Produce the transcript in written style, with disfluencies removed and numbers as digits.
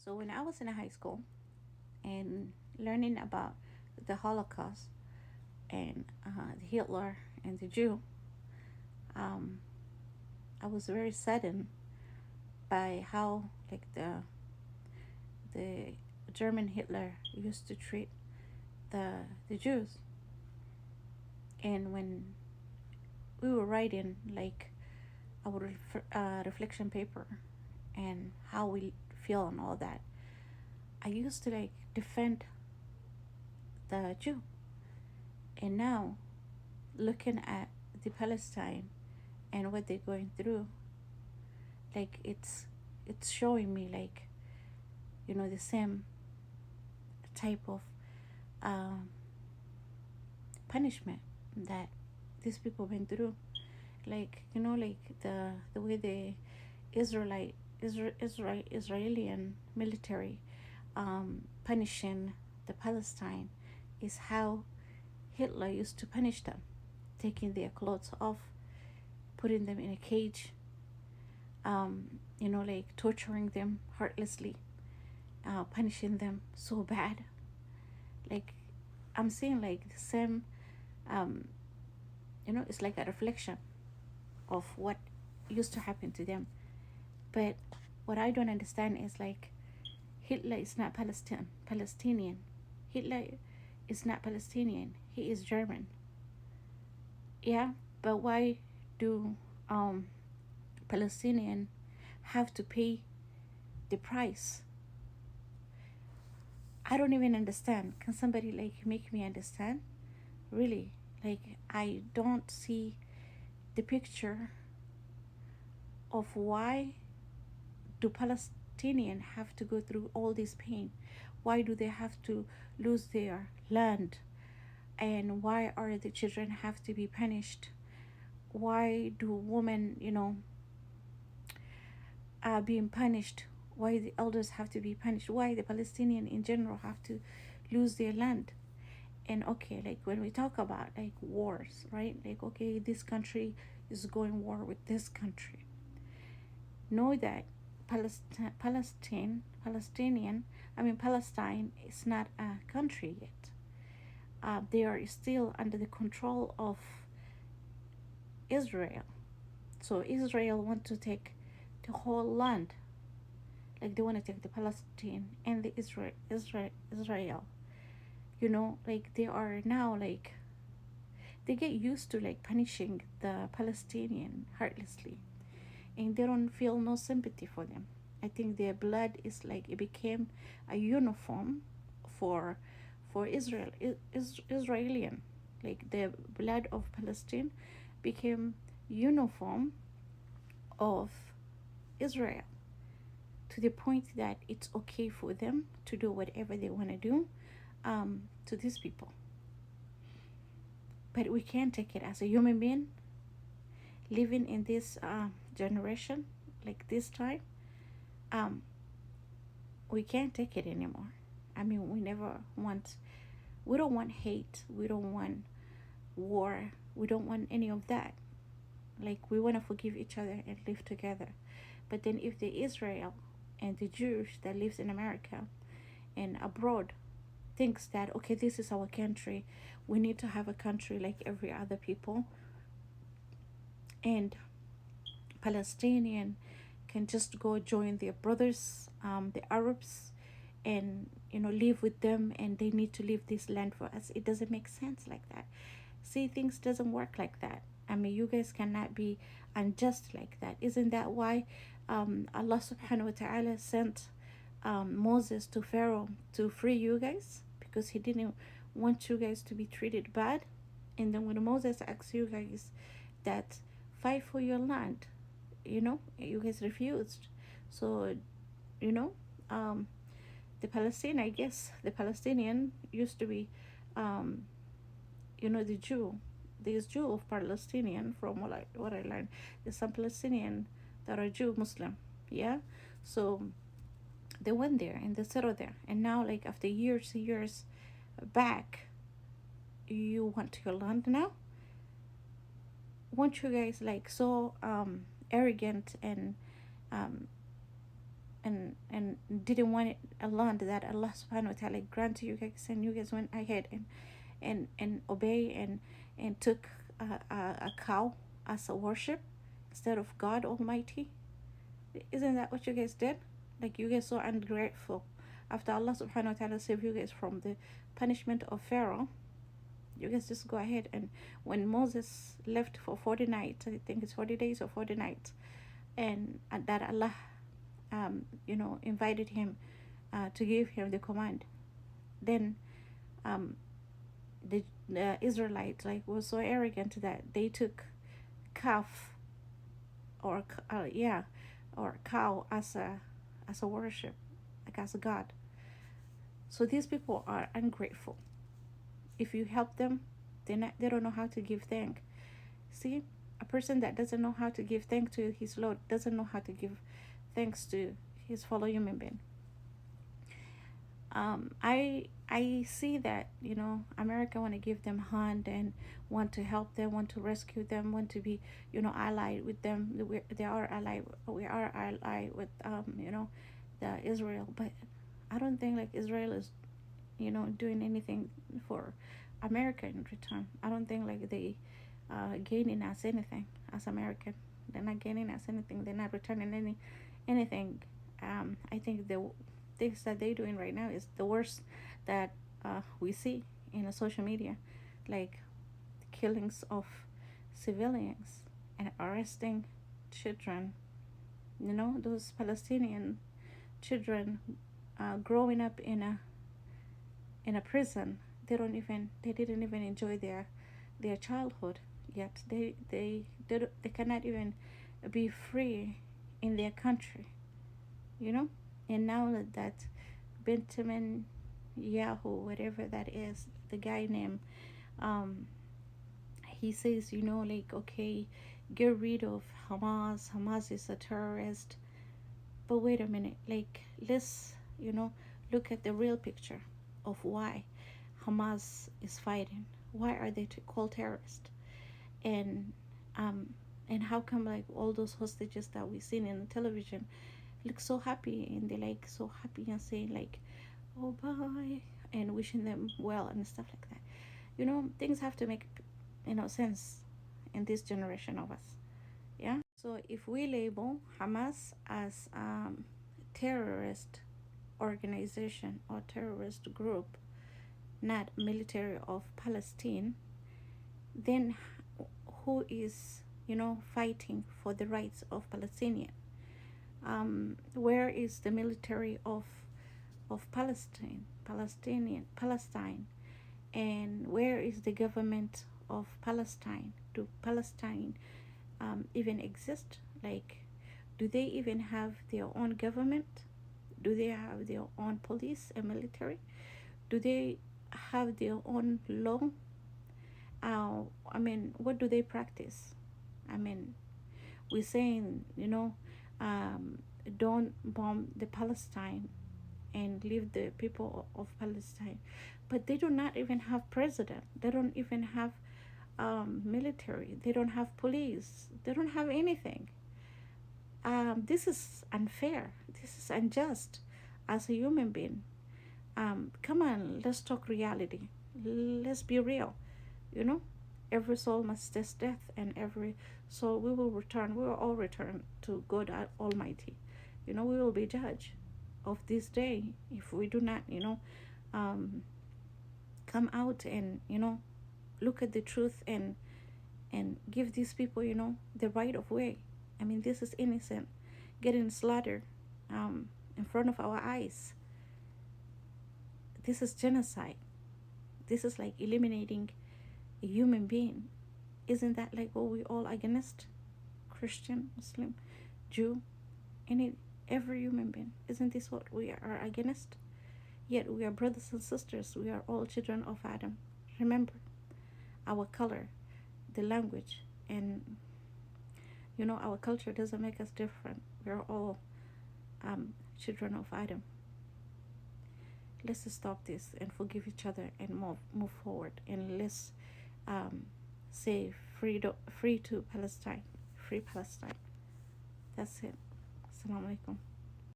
So when I was in high school and learning about the Holocaust and Hitler and the Jew, um, I was very saddened by how like the German Hitler used to treat the Jews. And when we were writing like our reflection paper and how we feel and all that, I used to like defend the Jew. And now looking at the Palestine and what they're going through, like it's showing me like the same type of um, punishment that these people went through. Like like the way the Israeli military punishing the Palestine is how Hitler used to punish them, taking their clothes off, putting them in a cage, like torturing them heartlessly, punishing them so bad. Like I'm seeing like the same, um, it's like a reflection of what used to happen to them. But what I don't understand is like Hitler is not Palestinian. Hitler is not Palestinian. He is German. Yeah, but why do Palestinian have to pay the price? I don't even understand. Can somebody like make me understand? Really, like I don't see the picture of why do Palestinians have to go through all this pain? Why do they have to lose their land? And why are the children have to be punished? Why do women, are being punished? Why the elders have to be punished? Why the Palestinian in general have to lose their land? And okay, like when we talk about like wars, right? Like okay, this country is going war with this country. Know that Palestine is not a country yet. They are still under the control of Israel. So Israel want to take the whole land. Like they want to take the Palestine and the Israel. Like they are now like they get used to like punishing the Palestinian heartlessly, and they don't feel no sympathy for them. I think their blood is like it became a uniform for Israel Israelian. Like the blood of Palestine became uniform of Israel, to the point that it's okay for them to do whatever they want to do to these people. But we can't take it as a human being living in this generation, like this time. Um, we can't take it anymore. I mean, we don't want hate, we don't want war, we don't want any of that. Like, we want to forgive each other and live together. But then, if the Israel and the Jews that lives in America and abroad thinks that okay, this is our country, we need to have a country like every other people, and Palestinian can just go join their brothers, the Arabs, and live with them, and they need to leave this land for us. It doesn't make sense like that. See, things doesn't work like that. I mean, you guys cannot be unjust like that. Isn't that why Allah subhanahu wa ta'ala sent Moses to Pharaoh to free you guys? Because he didn't want you guys to be treated bad. And then when Moses asked you guys that fight for your land, you guys refused. So you know um, the Palestine, I guess the Palestinian used to be um, the Jew. There's Jew of Palestinian, from what I learned. There's some Palestinian that are Jew Muslim, yeah. So they went there and they settled there, and now like after years back, you want your land now. Want you guys like so arrogant and um, and didn't want it a land that Allah subhanahu wa ta'ala granted you guys, and you guys went ahead and obey and took a cow as a worship instead of God Almighty. Isn't that what you guys did? Like, you guys so ungrateful. After Allah subhanahu wa ta'ala saved you guys from the punishment of Pharaoh, you guys just go ahead, and when Moses left for 40 nights, I think it's 40 days or 40 nights, and that Allah invited him to give him the command, then the Israelites like were so arrogant that they took calf or or cow as a worship, like as a god. So these people are ungrateful. If you help them, they don't know how to give thank. See, a person that doesn't know how to give thanks to his Lord doesn't know how to give thanks to his fellow human being. I see that America want to give them hand and want to help them, want to rescue them, want to be allied with them. They are allied. We are allied with the Israel, but I don't think like Israel is doing anything for America in return. I don't think like they gaining us anything as American. They're not gaining us anything. They're not returning anything. I think the things that they're doing right now is the worst that we see in social media, like killings of civilians and arresting children. Those Palestinian children growing up in a prison. They didn't even enjoy their childhood yet. They cannot even be free in their country. And now that Benjamin Yahoo, whatever that is, the guy name, he says, like, okay, get rid of Hamas. Hamas is a terrorist. But wait a minute, like, let's, look at the real picture of why Hamas is fighting. Why are they called terrorists? And how come like all those hostages that we've seen in television look so happy, and they like so happy and saying like, oh bye, and wishing them well and stuff like that. Things have to make sense in this generation of us. Yeah. So if we label Hamas as terrorist organization or terrorist group, not military of Palestine, then who is fighting for the rights of Palestinian? Where is the military of Palestine, and where is the government of Palestine? Do Palestine even exist? Like, do they even have their own government? Do they have their own police and military? Do they have their own law? What do they practice? We're saying, don't bomb the Palestine and leave the people of Palestine, but they do not even have president. They don't even have military. They don't have police. They don't have anything. This is unfair. This is unjust. As a human being, come on, let's talk reality. Let's be real. Every soul must taste death, and every soul we will all return to God Almighty. We will be judged of this day if we do not come out and look at the truth and give these people the right of way. This is innocent getting slaughtered in front of our eyes. This is genocide. This is like eliminating a human being. Isn't that like what we all against? Christian, Muslim, Jew, every human being. Isn't this what we are against? Yet we are brothers and sisters. We are all children of Adam. Remember, our color, the language, and our culture doesn't make us different. We are all children of Adam. Let's stop this and forgive each other and move forward, and let's say free to Palestine, free Palestine. That's it. Assalamu alaikum.